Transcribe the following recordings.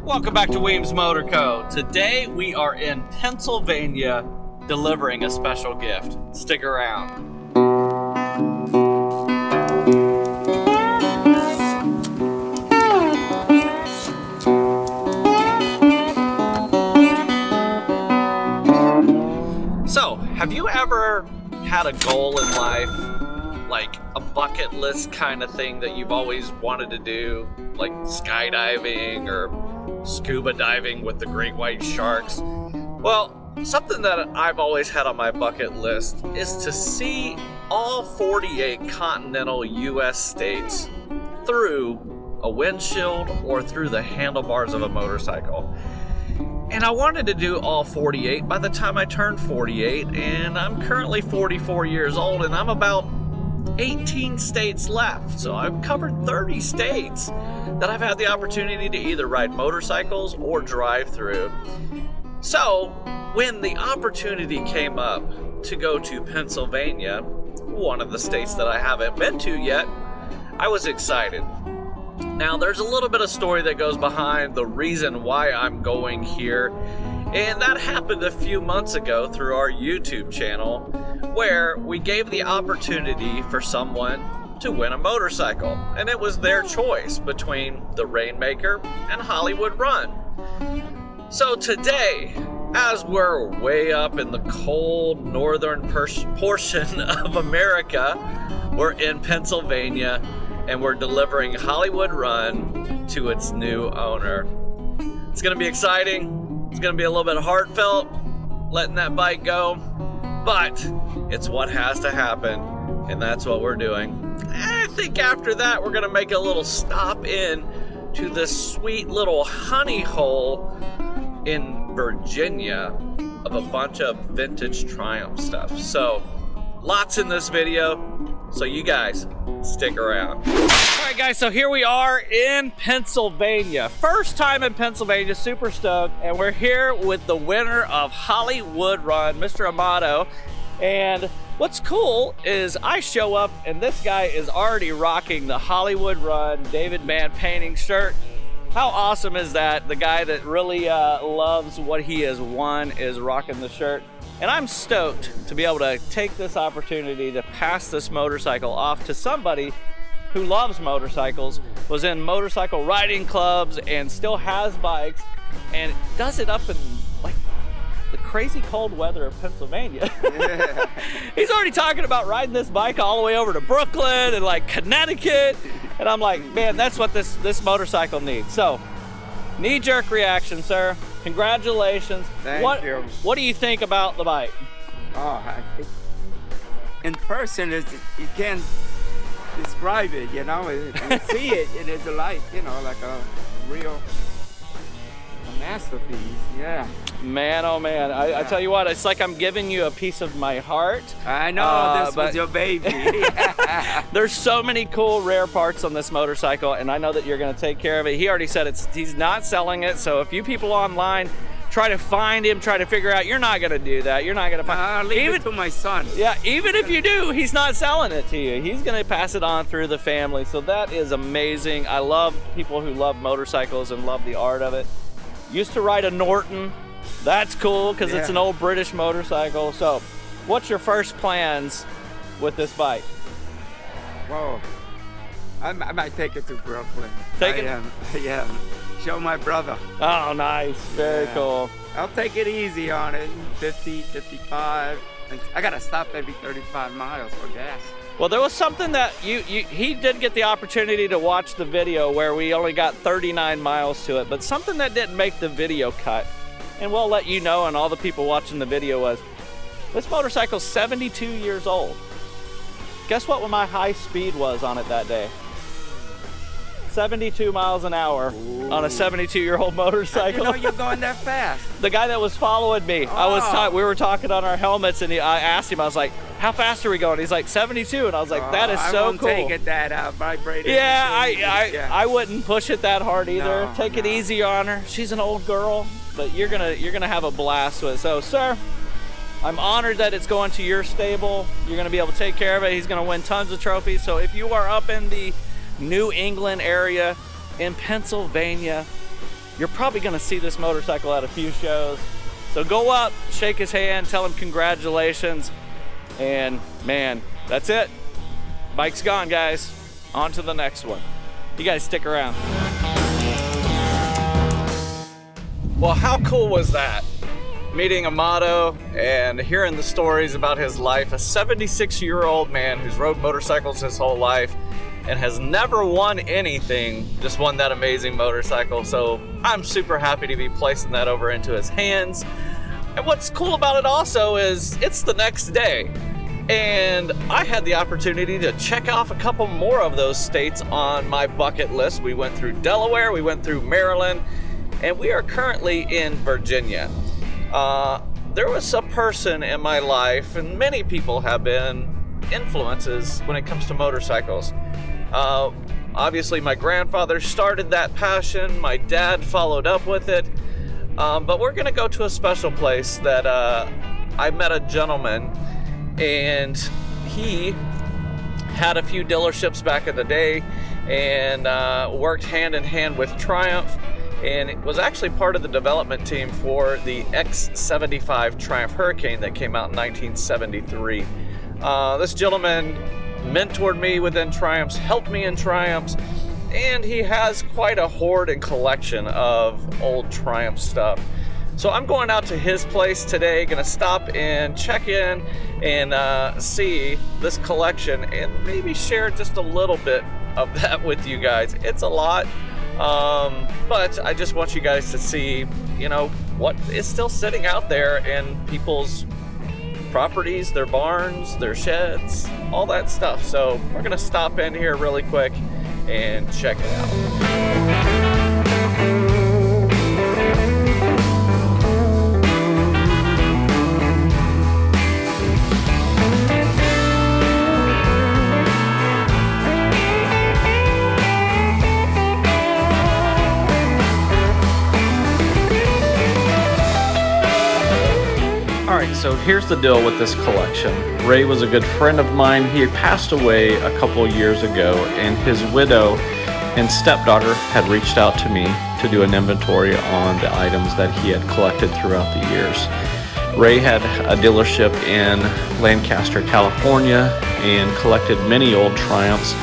Welcome back to Weems Motor Co. Today we are in Pennsylvania delivering a special gift. Stick around. So, have you ever had a goal in life, like a bucket list kind of thing that you've always wanted to do, like skydiving or scuba diving with the great white sharks? Well, something that I've always had on my bucket list is to see all 48 continental US states through a windshield or through the handlebars of a motorcycle. And I wanted to do all 48 by the time I turned 48, and I'm currently 44 years old, and I'm about 18 states left. So I've covered 30 states that I've had the opportunity to either ride motorcycles or drive through. So when the opportunity came up to go to Pennsylvania, one of the states that I haven't been to yet, I was excited. Now there's a little bit of story that goes behind the reason why I'm going here, and that happened a few months ago through our YouTube channel, where we gave the opportunity for someone to win a motorcycle, and it was their choice between the Rainmaker and Hollywood Run. So today, as we're way up in the cold northern portion of America, we're in Pennsylvania and we're delivering Hollywood Run to its new owner. It's gonna be exciting. It's gonna be a little bit heartfelt letting that bike go, but it's what has to happen, and that's what we're doing. And I think after that, we're gonna make a little stop in to this sweet little honey hole in Virginia of a bunch of vintage Triumph stuff. So, lots in this video, so you guys stick around. All right guys, so here we are in Pennsylvania. First time in Pennsylvania, super stoked, and we're here with the winner of Hollywood Run, Mr. Amato. And what's cool is I show up and this guy is already rocking the Hollywood Run David Mann painting shirt. How awesome is that? The guy that really loves what he has won is rocking the shirt. And I'm stoked to be able to take this opportunity to pass this motorcycle off to somebody who loves motorcycles, was in motorcycle riding clubs and still has bikes, and does it up in like the crazy cold weather of Pennsylvania. Yeah. He's already talking about riding this bike all the way over to Brooklyn and like Connecticut. And I'm like, man, that's what this motorcycle needs. So, knee-jerk reaction, sir. Congratulations. Thank you. What do you think about the bike? Oh, in person, you can't describe it, you know. You see it, it is like, you know, like a real masterpiece, yeah. Man, oh man, I tell you what, it's like I'm giving you a piece of my heart. I know, this was your baby. There's so many cool, rare parts on this motorcycle, and I know that you're gonna take care of it. He already said he's not selling it, so if you people online try to find him, try to figure out, you're not gonna do that. You're not gonna find I'll leave it to my son. Yeah, even if you do, he's not selling it to you. He's gonna pass it on through the family, so that is amazing. I love people who love motorcycles and love the art of it. Used to ride a Norton. That's cool because it's an old British motorcycle. So, what's your first plans with this bike? Whoa, I might take it to Brooklyn. Take it? Yeah, show my brother. Oh, nice, very cool. I'll take it easy on it, 50, 55. I gotta stop every 35 miles for gas. Well, there was something that he did get the opportunity to watch the video where we only got 39 miles to it, but something that didn't make the video cut, and we'll let you know and all the people watching the video, was this motorcycle's 72 years old. Guess what my high speed was on it that day? 72 miles an hour. Ooh. On a 72-year-old motorcycle. How do you know you're going that fast? The guy that was following me, we were talking on our helmets, and I asked him, I was like, how fast are we going? He's like, 72, and I was like, that is so cool. I won't take it that vibrating. Yeah, I wouldn't push it that hard either. Take it easy on her. She's an old girl, but you're gonna have a blast with it. So, sir, I'm honored that it's going to your stable. You're gonna be able to take care of it. He's gonna win tons of trophies. So if you are up in the New England area, in Pennsylvania, you're probably gonna see this motorcycle at a few shows. So go up, shake his hand, tell him congratulations, and man, that's it. Bike's gone, guys. On to the next one. You guys stick around. Well, how cool was that? Meeting Amato and hearing the stories about his life. A 76-year-old man who's rode motorcycles his whole life and has never won anything, just won that amazing motorcycle. So I'm super happy to be placing that over into his hands. And what's cool about it also is it's the next day. And I had the opportunity to check off a couple more of those states on my bucket list. We went through Delaware, we went through Maryland, and we are currently in Virginia. There was a person in my life, and many people have been influences when it comes to motorcycles. Obviously, my grandfather started that passion. My dad followed up with it. But we're going to go to a special place that I met a gentleman, and he had a few dealerships back in the day and worked hand in hand with Triumph, and it was actually part of the development team for the X75 Triumph Hurricane that came out in 1973. This gentleman mentored me within Triumphs, helped me in Triumphs, and he has quite a hoard and collection of old Triumph stuff. So I'm going out to his place today, gonna stop and check in and see this collection and maybe share just a little bit of that with you guys. It's a lot, but I just want you guys to see, you know, what is still sitting out there in people's properties, their barns, their sheds, all that stuff. So we're gonna stop in here really quick and check it out. Alright, so here's the deal with this collection. Ray was a good friend of mine. He had passed away a couple years ago, and his widow and stepdaughter had reached out to me to do an inventory on the items that he had collected throughout the years. Ray had a dealership in Lancaster, California, and collected many old Triumphs,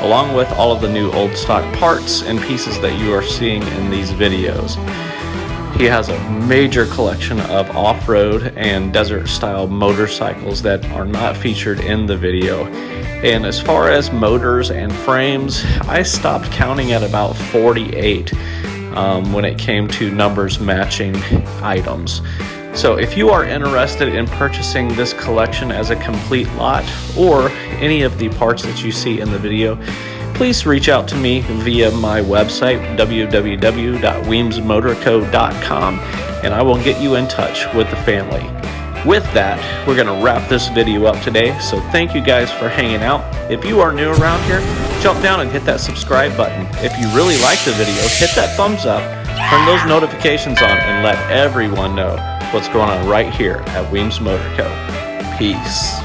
along with all of the new old stock parts and pieces that you are seeing in these videos. He has a major collection of off-road and desert-style motorcycles that are not featured in the video. And as far as motors and frames, I stopped counting at about 48 when it came to numbers matching items. So if you are interested in purchasing this collection as a complete lot, or any of the parts that you see in the video, please reach out to me via my website, www.weemsmotorco.com, and I will get you in touch with the family. With that, we're going to wrap this video up today, so thank you guys for hanging out. If you are new around here, jump down and hit that subscribe button. If you really like the video, hit that thumbs up, turn those notifications on, and let everyone know what's going on right here at Weems Motor Co. Peace.